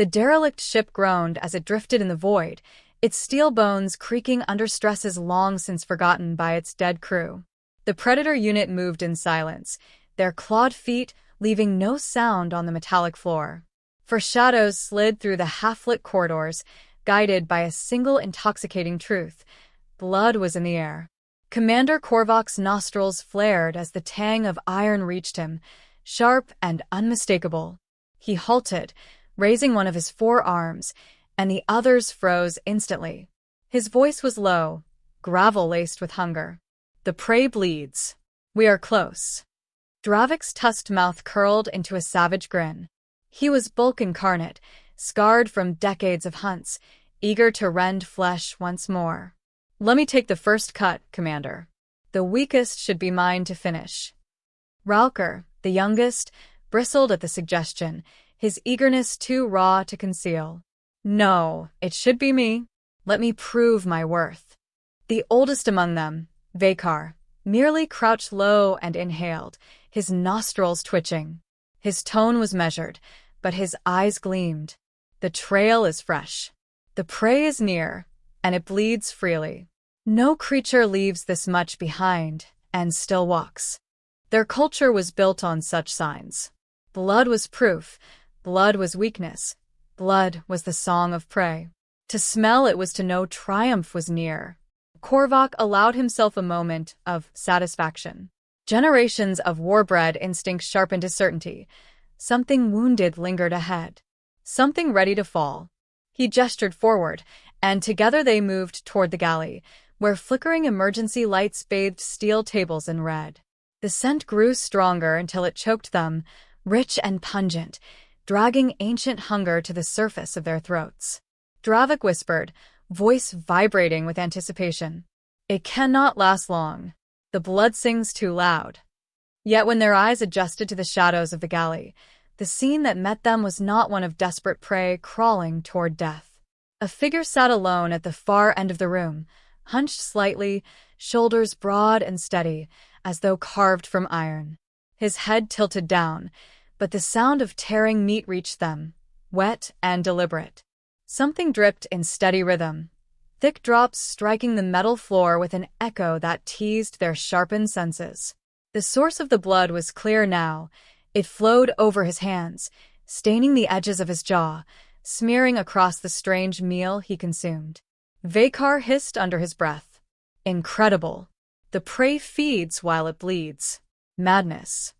The derelict ship groaned as it drifted in the void, its steel bones creaking under stresses long since forgotten by its dead crew. The Predator unit moved in silence, their clawed feet leaving no sound on the metallic floor. For shadows slid through the half-lit corridors, guided by a single intoxicating truth: blood was in the air. Commander Korvac's nostrils flared as the tang of iron reached him, sharp and unmistakable. He halted, raising one of his forearms, and the others froze instantly. His voice was low, gravel-laced with hunger. "The prey bleeds. We are close." Dravik's tusked mouth curled into a savage grin. He was bulk incarnate, scarred from decades of hunts, eager to rend flesh once more. "Let me take the first cut, Commander. The weakest should be mine to finish." Ralker, the youngest, bristled at the suggestion, his eagerness too raw to conceal. "No, it should be me. Let me prove my worth." The oldest among them, Vakar, merely crouched low and inhaled, his nostrils twitching. His tone was measured, but his eyes gleamed. "The trail is fresh. The prey is near, and it bleeds freely. No creature leaves this much behind and still walks." Their culture was built on such signs. Blood was proof, blood was weakness, blood was the song of prey. To smell it was to know triumph was near. Korvac allowed himself a moment of satisfaction. Generations of war-bred instincts sharpened his certainty. Something wounded lingered ahead. Something ready to fall. He gestured forward, and together they moved toward the galley, where flickering emergency lights bathed steel tables in red. The scent grew stronger until it choked them, rich and pungent, dragging ancient hunger to the surface of their throats. Dravik whispered, voice vibrating with anticipation. "It cannot last long. The blood sings too loud." Yet when their eyes adjusted to the shadows of the galley, the scene that met them was not one of desperate prey crawling toward death. A figure sat alone at the far end of the room, hunched slightly, shoulders broad and steady, as though carved from iron. His head tilted down, but the sound of tearing meat reached them, wet and deliberate. Something dripped in steady rhythm, thick drops striking the metal floor with an echo that teased their sharpened senses. The source of the blood was clear now. It flowed over his hands, staining the edges of his jaw, smearing across the strange meal he consumed. Vakar hissed under his breath. "Incredible. The prey feeds while it bleeds. Madness."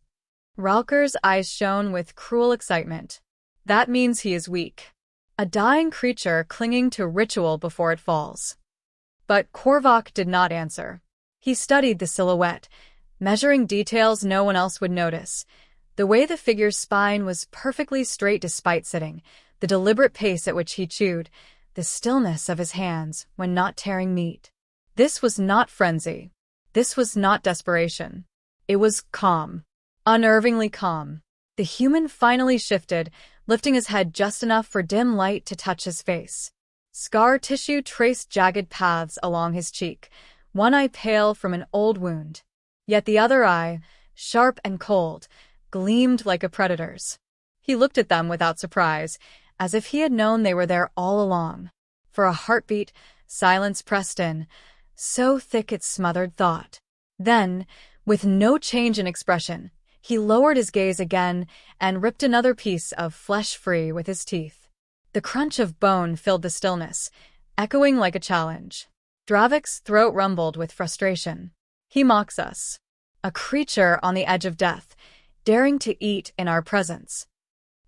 Ralker's eyes shone with cruel excitement. "That means he is weak. A dying creature clinging to ritual before it falls." But Korvac did not answer. He studied the silhouette, measuring details no one else would notice. The way the figure's spine was perfectly straight despite sitting, the deliberate pace at which he chewed, the stillness of his hands when not tearing meat. This was not frenzy. This was not desperation. It was calm. Unnervingly calm. The human finally shifted, lifting his head just enough for dim light to touch his face. Scar tissue traced jagged paths along his cheek, one eye pale from an old wound. Yet the other eye, sharp and cold, gleamed like a predator's. He looked at them without surprise, as if he had known they were there all along. For a heartbeat, silence pressed in, so thick it smothered thought. Then, with no change in expression, he lowered his gaze again and ripped another piece of flesh free with his teeth. The crunch of bone filled the stillness, echoing like a challenge. Dravik's throat rumbled with frustration. "He mocks us. A creature on the edge of death, daring to eat in our presence."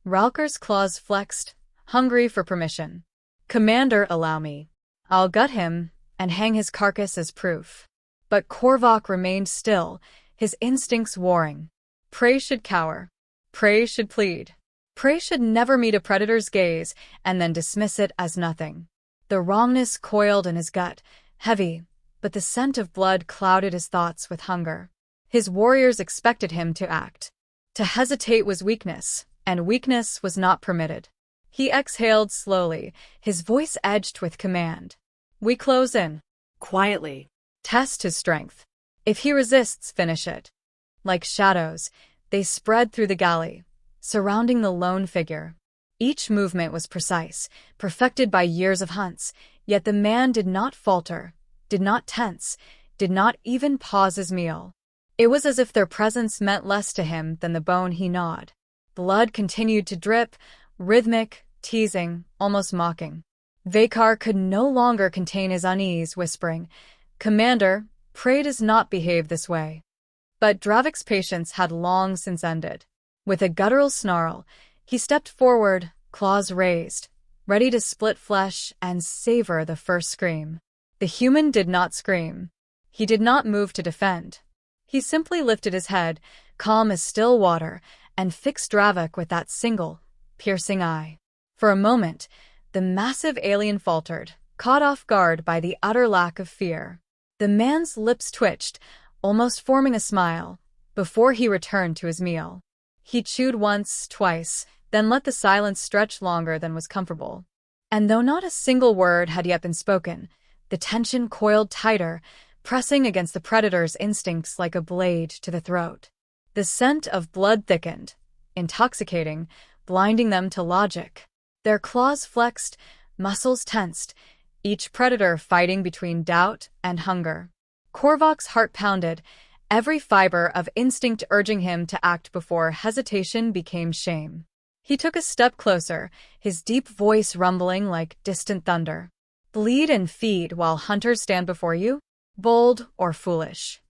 Ralker's claws flexed, hungry for permission. "Commander, allow me. I'll gut him and hang his carcass as proof." But Korvac remained still, his instincts warring. Prey should cower. Prey should plead. Prey should never meet a predator's gaze and then dismiss it as nothing. The wrongness coiled in his gut, heavy, but the scent of blood clouded his thoughts with hunger. His warriors expected him to act. To hesitate was weakness, and weakness was not permitted. He exhaled slowly, his voice edged with command. "We close in. Quietly. Test his strength. If he resists, finish it." Like shadows, they spread through the galley, surrounding the lone figure. Each movement was precise, perfected by years of hunts, yet the man did not falter, did not tense, did not even pause his meal. It was as if their presence meant less to him than the bone he gnawed. Blood continued to drip, rhythmic, teasing, almost mocking. Vakar could no longer contain his unease, whispering, "Commander, pray does not behave this way." But Dravik's patience had long since ended. With a guttural snarl, he stepped forward, claws raised, ready to split flesh and savor the first scream. The human did not scream. He did not move to defend. He simply lifted his head, calm as still water, and fixed Dravik with that single, piercing eye. For a moment, the massive alien faltered, caught off guard by the utter lack of fear. The man's lips twitched, almost forming a smile, before he returned to his meal. He chewed once, twice, then let the silence stretch longer than was comfortable. And though not a single word had yet been spoken, the tension coiled tighter, pressing against the predator's instincts like a blade to the throat. The scent of blood thickened, intoxicating, blinding them to logic. Their claws flexed, muscles tensed, each predator fighting between doubt and hunger. Korvok's heart pounded, every fiber of instinct urging him to act before hesitation became shame. He took a step closer, his deep voice rumbling like distant thunder. Bleed and feed while hunters stand before you? Bold or foolish?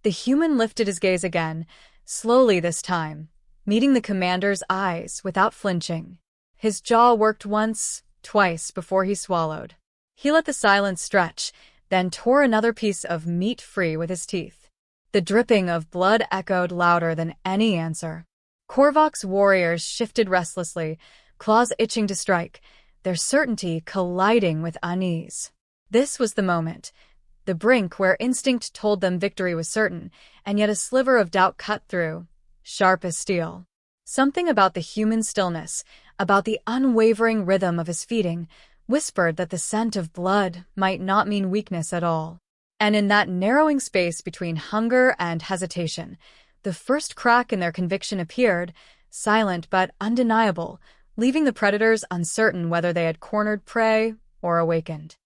The human lifted his gaze again, slowly this time, meeting the commander's eyes without flinching. His jaw worked once, twice before he swallowed. He let the silence stretch, then tore another piece of meat free with his teeth. The dripping of blood echoed louder than any answer. Korvok's warriors shifted restlessly, claws itching to strike, their certainty colliding with unease. This was the moment, the brink where instinct told them victory was certain, and yet a sliver of doubt cut through, sharp as steel. Something about the human stillness, about the unwavering rhythm of his feeding, whispered that the scent of blood might not mean weakness at all. And in that narrowing space between hunger and hesitation, the first crack in their conviction appeared, silent but undeniable, leaving the predators uncertain whether they had cornered prey or awakened.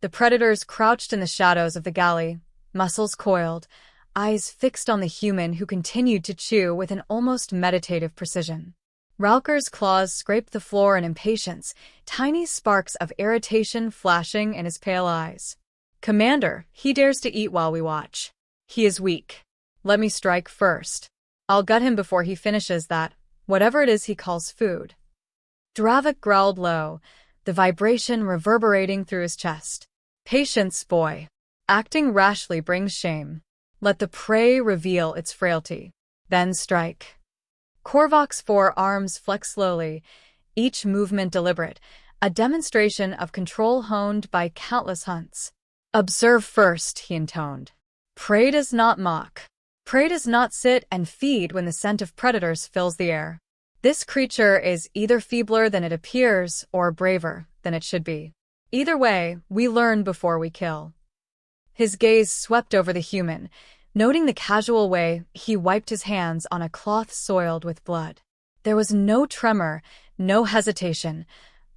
The predators crouched in the shadows of the galley, muscles coiled, eyes fixed on the human who continued to chew with an almost meditative precision. Ralker's claws scraped the floor in impatience, tiny sparks of irritation flashing in his pale eyes. "Commander, he dares to eat while we watch. He is weak. Let me strike first. I'll gut him before he finishes that, whatever it is he calls food." Dravik growled low, the vibration reverberating through his chest. "Patience, boy. Acting rashly brings shame. Let the prey reveal its frailty. Then strike." Korvok's forearms flexed slowly, each movement deliberate, a demonstration of control honed by countless hunts. "Observe first," he intoned. "Prey does not mock. Prey does not sit and feed when the scent of predators fills the air. This creature is either feebler than it appears or braver than it should be. Either way, we learn before we kill." His gaze swept over the human, noting the casual way he wiped his hands on a cloth soiled with blood. There was no tremor, no hesitation,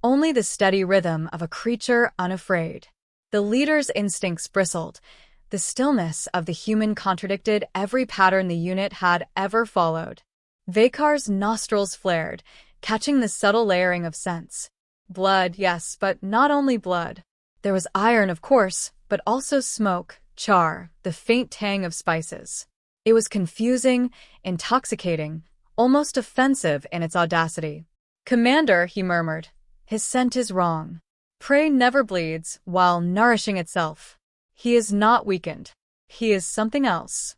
only the steady rhythm of a creature unafraid. The leader's instincts bristled. The stillness of the human contradicted every pattern the unit had ever followed. Vakar's nostrils flared, catching the subtle layering of scents. Blood, yes, but not only blood. There was iron, of course, but also smoke, char, the faint tang of spices. It was confusing, intoxicating, almost offensive in its audacity. "Commander," he murmured, "his scent is wrong. Prey never bleeds while nourishing itself. He is not weakened. He is something else."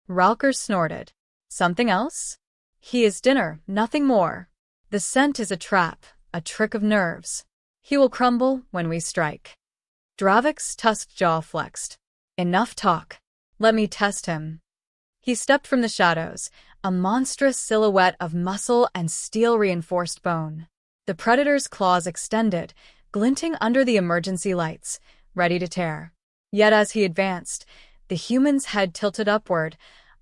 Ralker snorted. "Something else? He is dinner, nothing more. The scent is a trap, a trick of nerves. He will crumble when we strike." Dravik's tusked jaw flexed. "Enough talk. Let me test him." He stepped from the shadows, a monstrous silhouette of muscle and steel-reinforced bone. The predator's claws extended, glinting under the emergency lights, ready to tear. Yet as he advanced, the human's head tilted upward,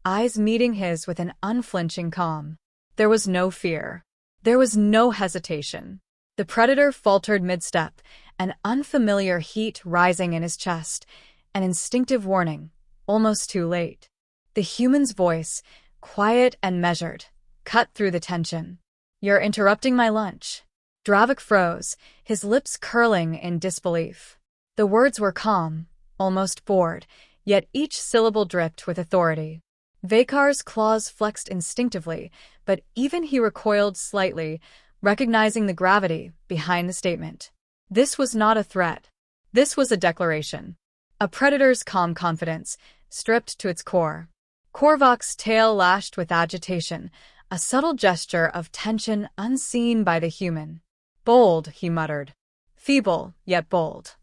eyes meeting his with an unflinching calm. There was no fear. There was no hesitation. The predator faltered mid-step, an unfamiliar heat rising in his chest, an instinctive warning, almost too late. The human's voice, quiet and measured, cut through the tension. "You're interrupting my lunch." Dravik froze, his lips curling in disbelief. The words were calm, almost bored, yet each syllable dripped with authority. Vakar's claws flexed instinctively, but even he recoiled slightly, recognizing the gravity behind the statement. This was not a threat. This was a declaration. A predator's calm confidence, stripped to its core. Korvac's tail lashed with agitation, a subtle gesture of tension unseen by the human. "Bold," he muttered. "Feeble, yet bold."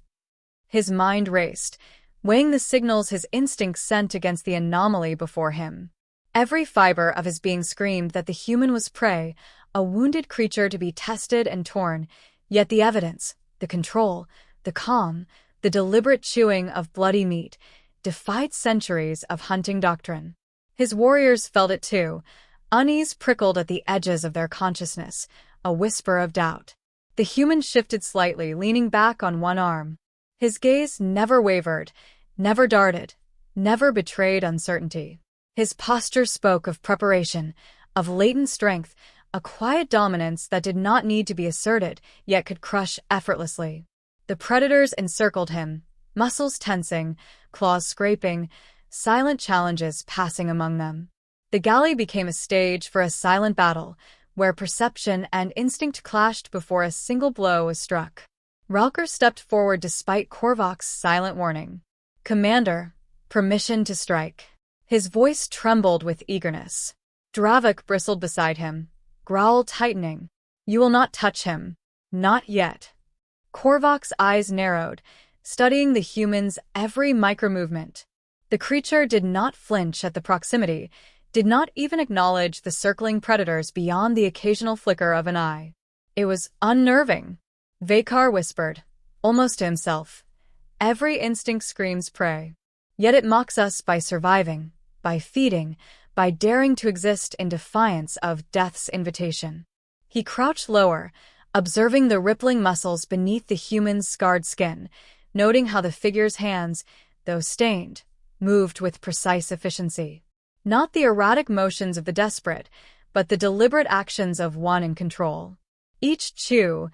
His mind raced, weighing the signals his instincts sent against the anomaly before him. Every fiber of his being screamed that the human was prey, a wounded creature to be tested and torn, yet the evidence, the control, the calm, the deliberate chewing of bloody meat, defied centuries of hunting doctrine. His warriors felt it too. Unease prickled at the edges of their consciousness, a whisper of doubt. The human shifted slightly, leaning back on one arm. His gaze never wavered, never darted, never betrayed uncertainty. His posture spoke of preparation, of latent strength, a quiet dominance that did not need to be asserted, yet could crush effortlessly. The predators encircled him, muscles tensing, claws scraping, silent challenges passing among them. The galley became a stage for a silent battle, where perception and instinct clashed before a single blow was struck. Ralker stepped forward despite Korvac's silent warning. "Commander, permission to strike." His voice trembled with eagerness. Dravik bristled beside him, growl tightening. "You will not touch him. Not yet." Korvac's eyes narrowed, studying the human's every micromovement. The creature did not flinch at the proximity, did not even acknowledge the circling predators beyond the occasional flicker of an eye. It was unnerving. Vakar whispered, almost to himself. "Every instinct screams prey. Yet it mocks us by surviving, by feeding, by daring to exist in defiance of death's invitation." He crouched lower, observing the rippling muscles beneath the human's scarred skin, noting how the figure's hands, though stained, moved with precise efficiency. Not the erratic motions of the desperate, but the deliberate actions of one in control. Each chew,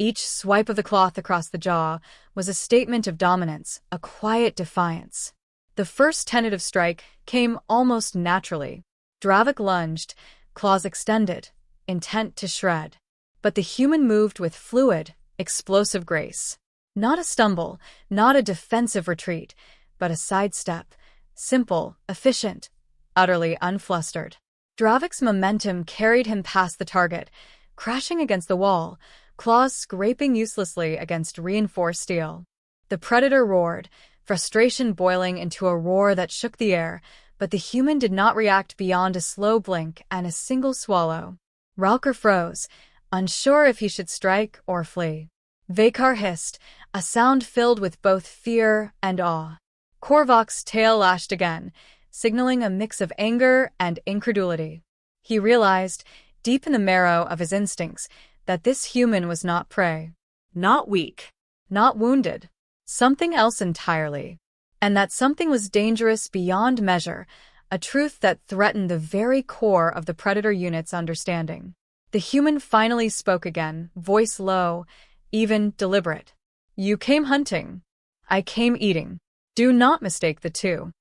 each swipe of the cloth across the jaw, was a statement of dominance, a quiet defiance. The first tentative strike came almost naturally. Dravik lunged, claws extended, intent to shred. But the human moved with fluid, explosive grace. Not a stumble, not a defensive retreat, but a sidestep, simple, efficient, utterly unflustered. Dravik's momentum carried him past the target, crashing against the wall, claws scraping uselessly against reinforced steel. The predator roared, frustration boiling into a roar that shook the air, but the human did not react beyond a slow blink and a single swallow. Ralker froze, unsure if he should strike or flee. Vakar hissed, a sound filled with both fear and awe. Korvac's tail lashed again, signaling a mix of anger and incredulity. He realized, deep in the marrow of his instincts, that this human was not prey. Not weak. Not wounded. Something else entirely. And that something was dangerous beyond measure, a truth that threatened the very core of the predator unit's understanding. The human finally spoke again, voice low, even deliberate. "You came hunting. I came eating. Do not mistake the two."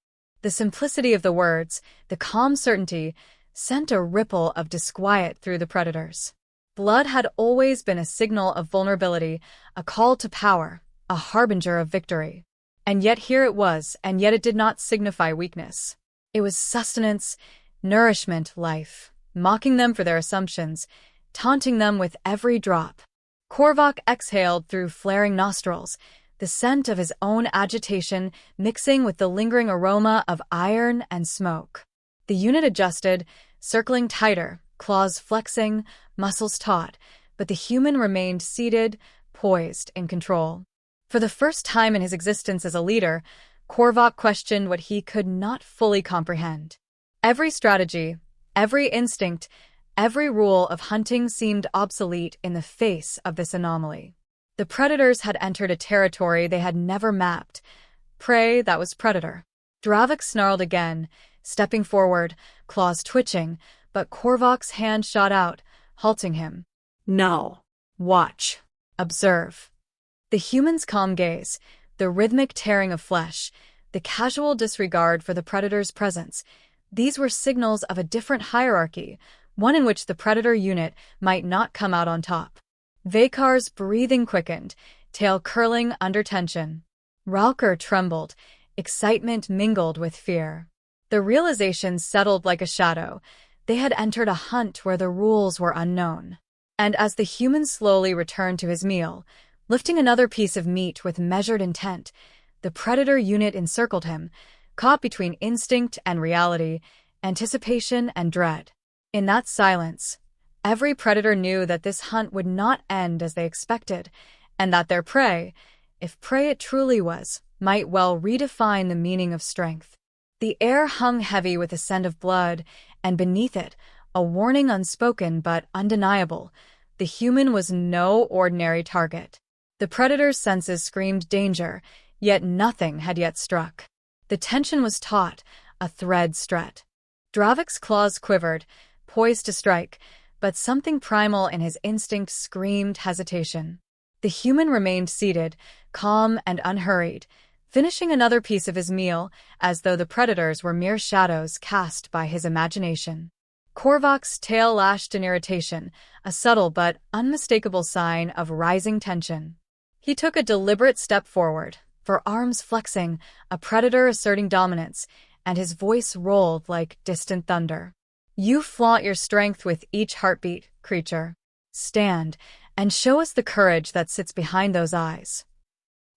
The simplicity of the words, the calm certainty, sent a ripple of disquiet through the predators. Blood had always been a signal of vulnerability, a call to power, a harbinger of victory. And yet here it was, and yet it did not signify weakness. It was sustenance, nourishment, life, mocking them for their assumptions, taunting them with every drop. Korvac exhaled through flaring nostrils, the scent of his own agitation mixing with the lingering aroma of iron and smoke. The unit adjusted, circling tighter, claws flexing, muscles taut, but the human remained seated, poised, in control. For the first time in his existence as a leader, Korvac questioned what he could not fully comprehend. Every strategy, every instinct, Every rule of hunting seemed obsolete in the face of this anomaly. The predators had entered a territory they had never mapped. Prey that was predator. Dravik snarled again, stepping forward, claws twitching, but Korvok's hand shot out, halting him. No. Watch. Observe. The human's calm gaze, the rhythmic tearing of flesh, the casual disregard for the predator's presence, these were signals of a different hierarchy, one in which the predator unit might not come out on top. Vakar's breathing quickened, tail curling under tension. Ralker trembled, excitement mingled with fear. The realization settled like a shadow. They had entered a hunt where the rules were unknown. And as the human slowly returned to his meal, lifting another piece of meat with measured intent, the predator unit encircled him, caught between instinct and reality, anticipation and dread. In that silence, every predator knew that this hunt would not end as they expected, and that their prey, if prey it truly was, might well redefine the meaning of strength. The air hung heavy with the scent of blood, and beneath it, a warning unspoken but undeniable. The human was no ordinary target. The predator's senses screamed danger, yet nothing had yet struck. The tension was taut, a thread stretched. Dravik's claws quivered, poised to strike, but something primal in his instinct screamed hesitation. The human remained seated, calm and unhurried, finishing another piece of his meal as though the predators were mere shadows cast by his imagination. Korvok's tail lashed in irritation, a subtle but unmistakable sign of rising tension. He took a deliberate step forward, for arms flexing, a predator asserting dominance, and his voice rolled like distant thunder. You flaunt your strength with each heartbeat, creature. Stand, and show us the courage that sits behind those eyes.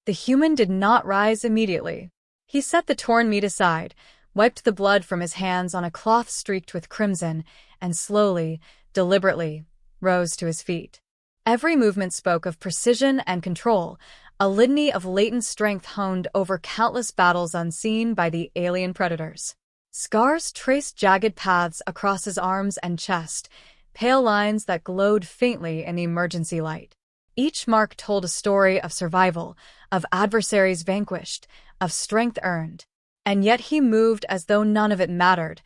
The human did not rise immediately. He set the torn meat aside, wiped the blood from his hands on a cloth streaked with crimson, and slowly, deliberately, rose to his feet. Every movement spoke of precision and control, a litany of latent strength honed over countless battles unseen by the alien predators. Scars traced jagged paths across his arms and chest, pale lines that glowed faintly in the emergency light. Each mark told a story of survival, of adversaries vanquished, of strength earned. And yet he moved as though none of it mattered,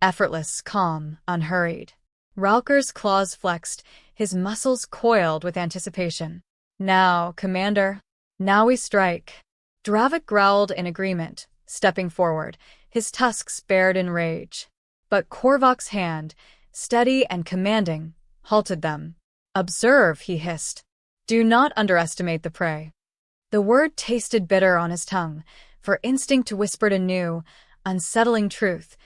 effortless, calm, unhurried. Ralker's claws flexed, his muscles coiled with anticipation. Now, Commander, now we strike. Dravik growled in agreement, stepping forward, his tusks bared in rage. But Korvok's hand, steady and commanding, halted them. Observe, he hissed. Do not underestimate the prey. The word tasted bitter on his tongue, for instinct whispered a new, unsettling truth.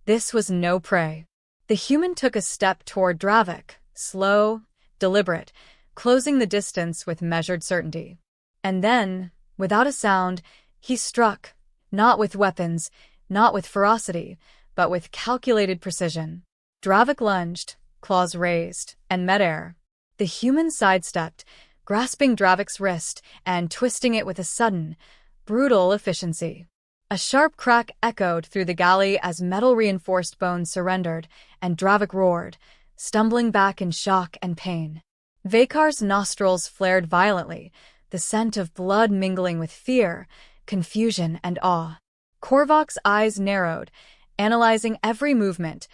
This was no prey. The human took a step toward Dravik, slow, deliberate, closing the distance with measured certainty. And then, without a sound, he struck, not with weapons, not with ferocity, but with calculated precision. Dravik lunged, claws raised, and met air. The human sidestepped, grasping Dravik's wrist and twisting it with a sudden, brutal efficiency. A sharp crack echoed through the galley as metal-reinforced bones surrendered, and Dravik roared, stumbling back in shock and pain. Vakar's nostrils flared violently, the scent of blood mingling with fear, confusion, and awe. Korvok's eyes narrowed, analyzing every movement,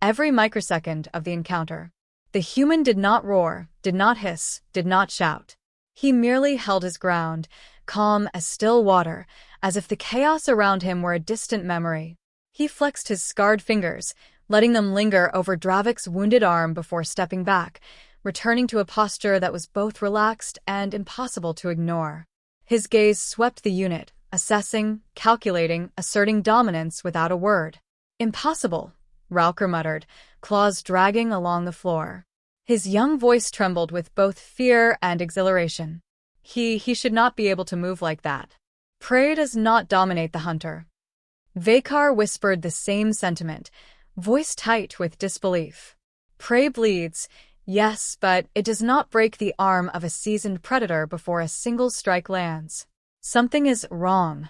every microsecond of the encounter. The human did not roar, did not hiss, did not shout. He merely held his ground, calm as still water, as if the chaos around him were a distant memory. He flexed his scarred fingers, letting them linger over Dravik's wounded arm before stepping back, returning to a posture that was both relaxed and impossible to ignore. His gaze swept the unit, assessing, calculating, asserting dominance without a word. Impossible, Ralker muttered, claws dragging along the floor. His young voice trembled with both fear and exhilaration. He should not be able to move like that. Prey does not dominate the hunter. Vakar whispered the same sentiment, voice tight with disbelief. Prey bleeds, yes, but it does not break the arm of a seasoned predator before a single strike lands. Something is wrong.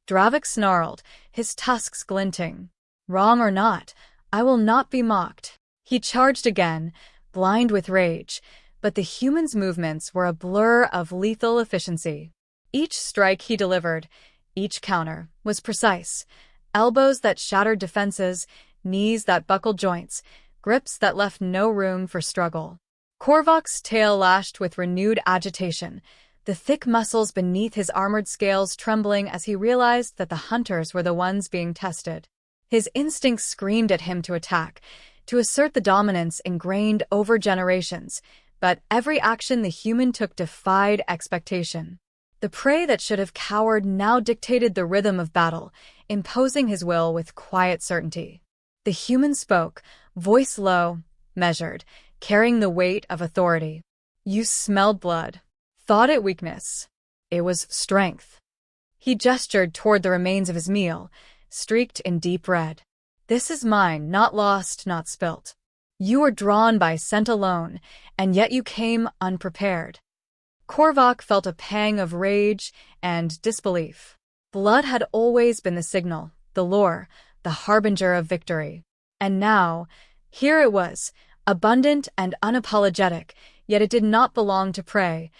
Dravik snarled, his tusks glinting. Wrong or not, I will not be mocked. He charged again, blind with rage, but the human's movements were a blur of lethal efficiency. Each strike he delivered, each counter, was precise. Elbows that shattered defenses, knees that buckled joints, grips that left no room for struggle. Korvac's tail lashed with renewed agitation, the thick muscles beneath his armored scales trembling as he realized that the hunters were the ones being tested. His instincts screamed at him to attack, to assert the dominance ingrained over generations, but every action the human took defied expectation. The prey that should have cowered now dictated the rhythm of battle, imposing his will with quiet certainty. The human spoke, voice low, measured, carrying the weight of authority. You smelled blood. Thought it weakness. It was strength. He gestured toward the remains of his meal, streaked in deep red. This is mine, not lost, not spilt. You were drawn by scent alone, and yet you came unprepared. Korvac felt a pang of rage and disbelief. Blood had always been the signal, the lure, the harbinger of victory. And now, here it was, abundant and unapologetic, yet it did not belong to prey.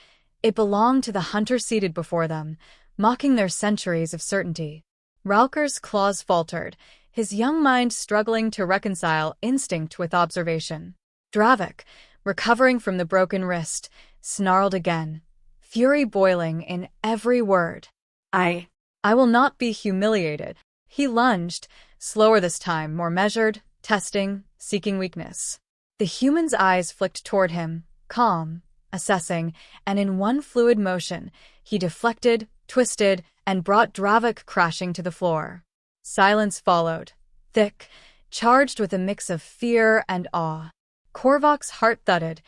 It belonged to the hunter seated before them, mocking their centuries of certainty. Rauker's claws faltered, his young mind struggling to reconcile instinct with observation. Dravik, recovering from the broken wrist, snarled again, fury boiling in every word. I will not be humiliated. He lunged, slower this time, more measured, testing, seeking weakness. The human's eyes flicked toward him, calm, assessing, and in one fluid motion, he deflected, twisted, and brought Dravik crashing to the floor. Silence followed, thick, charged with a mix of fear and awe. Korvac's heart thudded,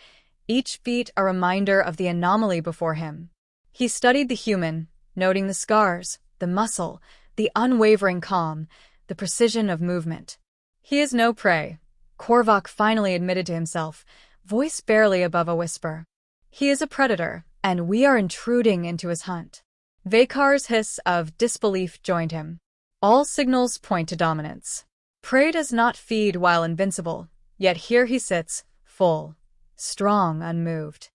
each beat a reminder of the anomaly before him. He studied the human, noting the scars, the muscle, the unwavering calm, the precision of movement. He is no prey, Korvac finally admitted to himself, voice barely above a whisper. He is a predator, and we are intruding into his hunt. Vakar's hiss of disbelief joined him. All signals point to dominance. Prey does not feed while invincible, yet here he sits, full, strong, unmoved.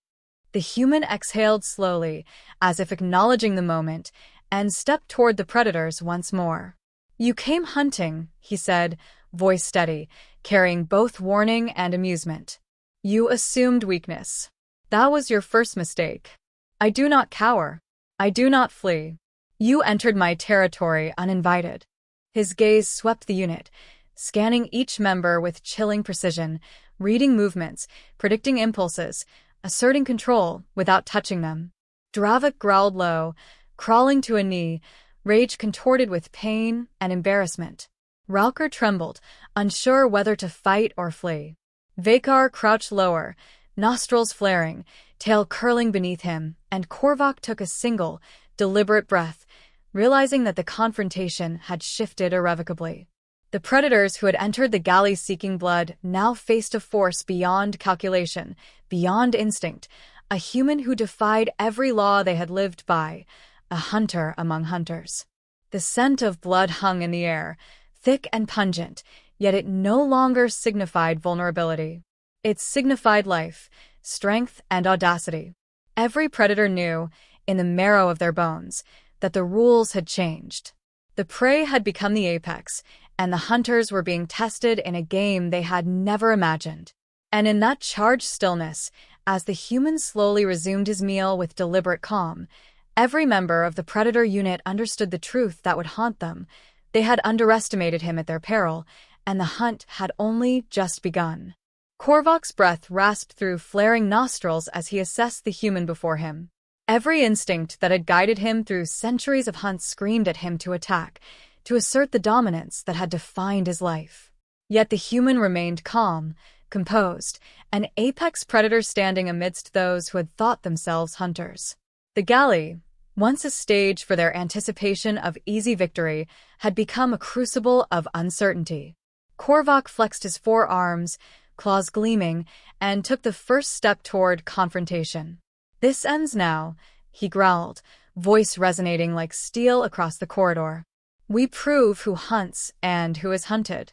The human exhaled slowly, as if acknowledging the moment, and stepped toward the predators once more. You came hunting, he said, voice steady, carrying both warning and amusement. You assumed weakness. That was your first mistake. I do not cower. I do not flee. You entered my territory uninvited. His gaze swept the unit, scanning each member with chilling precision, reading movements, predicting impulses, asserting control without touching them. Dravik growled low, crawling to a knee, rage contorted with pain and embarrassment. Rauker trembled, unsure whether to fight or flee. Vakar crouched lower, nostrils flaring, tail curling beneath him, and Korvac took a single, deliberate breath, realizing that the confrontation had shifted irrevocably. The predators who had entered the galley seeking blood now faced a force beyond calculation, beyond instinct, a human who defied every law they had lived by, a hunter among hunters. The scent of blood hung in the air, thick and pungent, yet it no longer signified vulnerability. It signified life, strength, and audacity. Every predator knew, in the marrow of their bones, that the rules had changed. The prey had become the apex, and the hunters were being tested in a game they had never imagined. And in that charged stillness, as the human slowly resumed his meal with deliberate calm, every member of the predator unit understood the truth that would haunt them. They had underestimated him at their peril, and the hunt had only just begun. Korvac's breath rasped through flaring nostrils as he assessed the human before him. Every instinct that had guided him through centuries of hunts screamed at him to attack, to assert the dominance that had defined his life. Yet the human remained calm, composed, an apex predator standing amidst those who had thought themselves hunters. The galley, once a stage for their anticipation of easy victory, had become a crucible of uncertainty. Korvac flexed his forearms, claws gleaming, and took the first step toward confrontation. This ends now, he growled, voice resonating like steel across the corridor. We prove who hunts and who is hunted.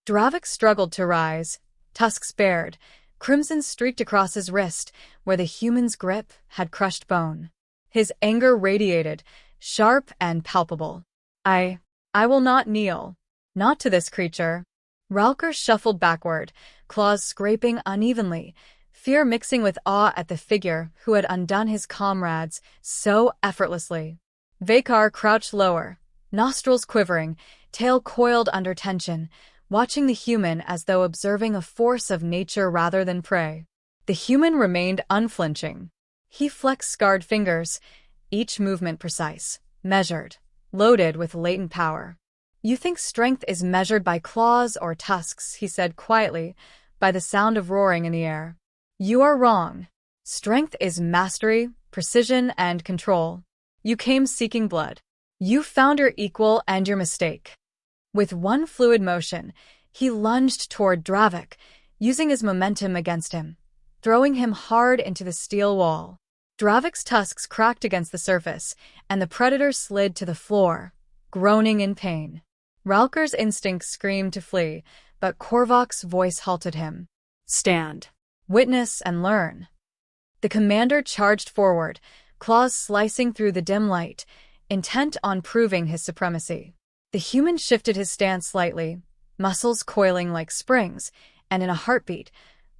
Dravik struggled to rise, tusks bared. Crimson streaked across his wrist, where the human's grip had crushed bone. His anger radiated, sharp and palpable. I will not kneel. Not to this creature. Ralker shuffled backward, claws scraping unevenly, fear mixing with awe at the figure who had undone his comrades so effortlessly. Vakar crouched lower, nostrils quivering, tail coiled under tension, watching the human as though observing a force of nature rather than prey. The human remained unflinching. He flexed scarred fingers, each movement precise, measured, loaded with latent power. You think strength is measured by claws or tusks, he said quietly, by the sound of roaring in the air. You are wrong. Strength is mastery, precision, and control. You came seeking blood. You found your equal and your mistake. With one fluid motion, he lunged toward Dravik, using his momentum against him, throwing him hard into the steel wall. Dravik's tusks cracked against the surface, and the predator slid to the floor, groaning in pain. Ralker's instinct screamed to flee, but Korvak's voice halted him. Stand. Witness and learn. The commander charged forward, claws slicing through the dim light, intent on proving his supremacy. The human shifted his stance slightly, muscles coiling like springs, and in a heartbeat,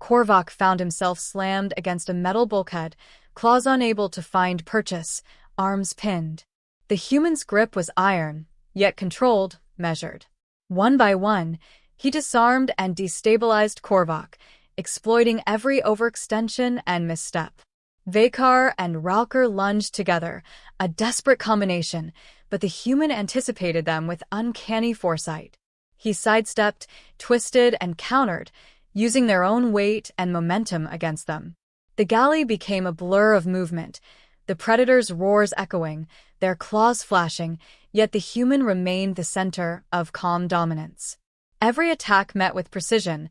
Korvak found himself slammed against a metal bulkhead, claws unable to find purchase, arms pinned. The human's grip was iron, yet controlled, measured. One by one, he disarmed and destabilized Korvak, exploiting every overextension and misstep. Vakar and Ralker lunged together, a desperate combination, but the human anticipated them with uncanny foresight. He sidestepped, twisted, and countered, using their own weight and momentum against them. The galley became a blur of movement, the predator's roars echoing, their claws flashing, yet the human remained the center of calm dominance. Every attack met with precision,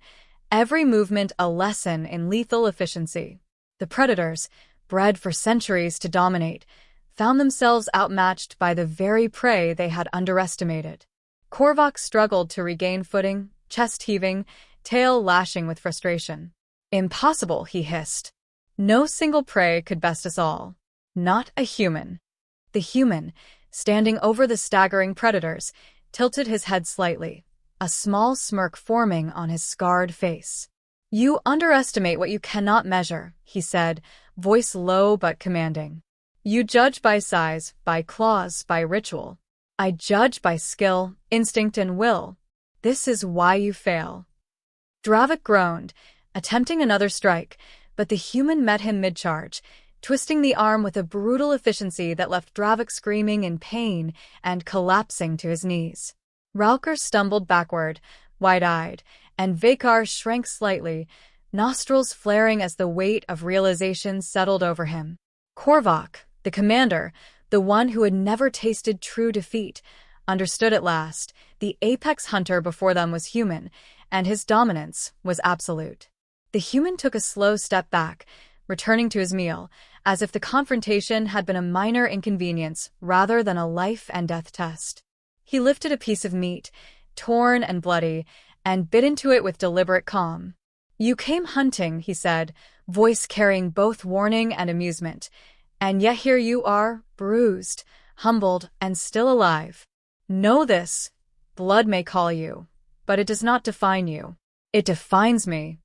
every movement a lesson in lethal efficiency. The predators, bred for centuries to dominate, found themselves outmatched by the very prey they had underestimated. Korvak struggled to regain footing, chest heaving, tail lashing with frustration. Impossible, he hissed. No single prey could best us all. Not a human. The human, standing over the staggering predators, tilted his head slightly, a small smirk forming on his scarred face. You underestimate what you cannot measure, he said, voice low but commanding. You judge by size, by claws, by ritual. I judge by skill, instinct, and will. This is why you fail. Dravik groaned, attempting another strike, but the human met him mid-charge, twisting the arm with a brutal efficiency that left Dravik screaming in pain and collapsing to his knees. Ralker stumbled backward, wide-eyed, and Vakar shrank slightly, nostrils flaring as the weight of realization settled over him. Korvak, the commander, the one who had never tasted true defeat, understood at last. The apex hunter before them was human, and his dominance was absolute. The human took a slow step back, returning to his meal, as if the confrontation had been a minor inconvenience rather than a life-and-death test. He lifted a piece of meat, torn and bloody, and bit into it with deliberate calm. You came hunting, he said, voice carrying both warning and amusement, and yet here you are, bruised, humbled, and still alive. Know this, blood may call you, but it does not define you. It defines me.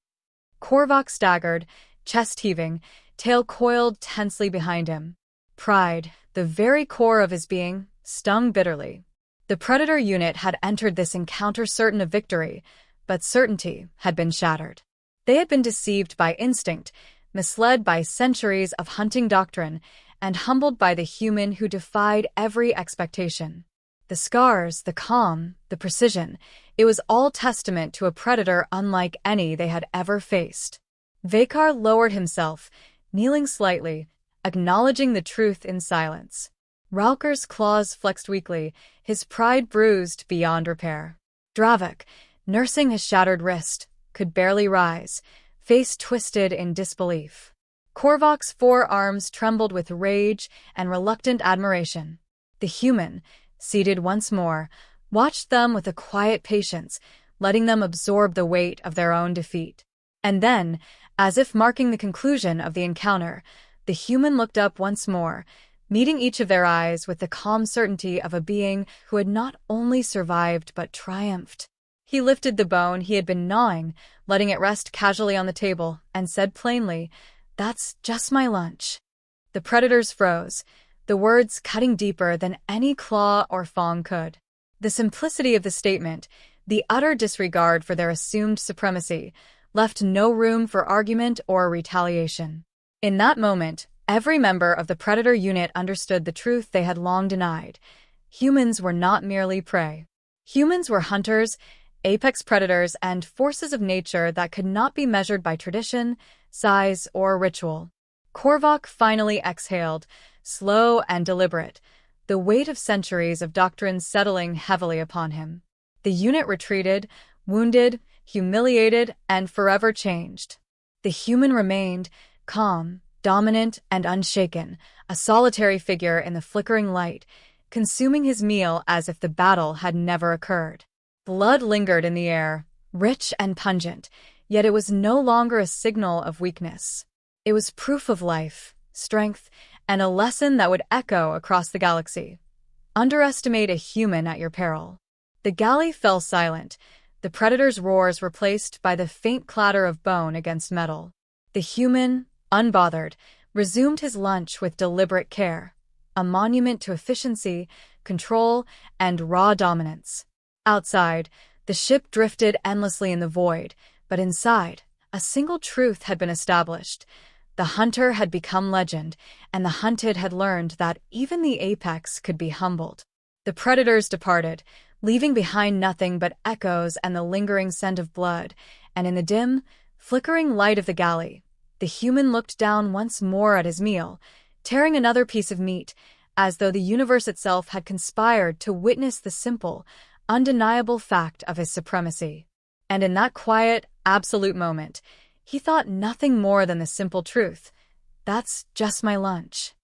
Korvak staggered, chest heaving, tail coiled tensely behind him. Pride, the very core of his being, stung bitterly. The Predator unit had entered this encounter certain of victory, but certainty had been shattered. They had been deceived by instinct, misled by centuries of hunting doctrine, and humbled by the human who defied every expectation. The scars, the calm, the precision, it was all testament to a predator unlike any they had ever faced. Vakar lowered himself, kneeling slightly, acknowledging the truth in silence. Ralker's claws flexed weakly, his pride bruised beyond repair. Dravik, nursing his shattered wrist, could barely rise, face twisted in disbelief. Korvak's forearms trembled with rage and reluctant admiration. The human, seated once more, watched them with a quiet patience, letting them absorb the weight of their own defeat. And then, as if marking the conclusion of the encounter, the human looked up once more, meeting each of their eyes with the calm certainty of a being who had not only survived but triumphed. He lifted the bone he had been gnawing, letting it rest casually on the table, and said plainly, "That's just my lunch." The predators froze, the words cutting deeper than any claw or fang could. The simplicity of the statement, the utter disregard for their assumed supremacy, left no room for argument or retaliation. In that moment, every member of the predator unit understood the truth they had long denied. Humans were not merely prey. Humans were hunters, apex predators, and forces of nature that could not be measured by tradition, size, or ritual. Korvac finally exhaled, slow and deliberate, the weight of centuries of doctrine settling heavily upon him. The unit retreated, wounded, humiliated, and forever changed. The human remained, calm, dominant, and unshaken, a solitary figure in the flickering light, consuming his meal as if the battle had never occurred. Blood lingered in the air, rich and pungent, yet it was no longer a signal of weakness. It was proof of life, strength, and a lesson that would echo across the galaxy. Underestimate a human at your peril. The galley fell silent, the predator's roars replaced by the faint clatter of bone against metal. The human, unbothered, resumed his lunch with deliberate care, a monument to efficiency, control, and raw dominance. Outside, the ship drifted endlessly in the void, but inside, a single truth had been established. The hunter had become legend, and the hunted had learned that even the apex could be humbled. The predators departed, leaving behind nothing but echoes and the lingering scent of blood, and in the dim, flickering light of the galley, the human looked down once more at his meal, tearing another piece of meat, as though the universe itself had conspired to witness the simple, undeniable fact of his supremacy. And in that quiet, absolute moment, he thought nothing more than the simple truth. That's just my lunch.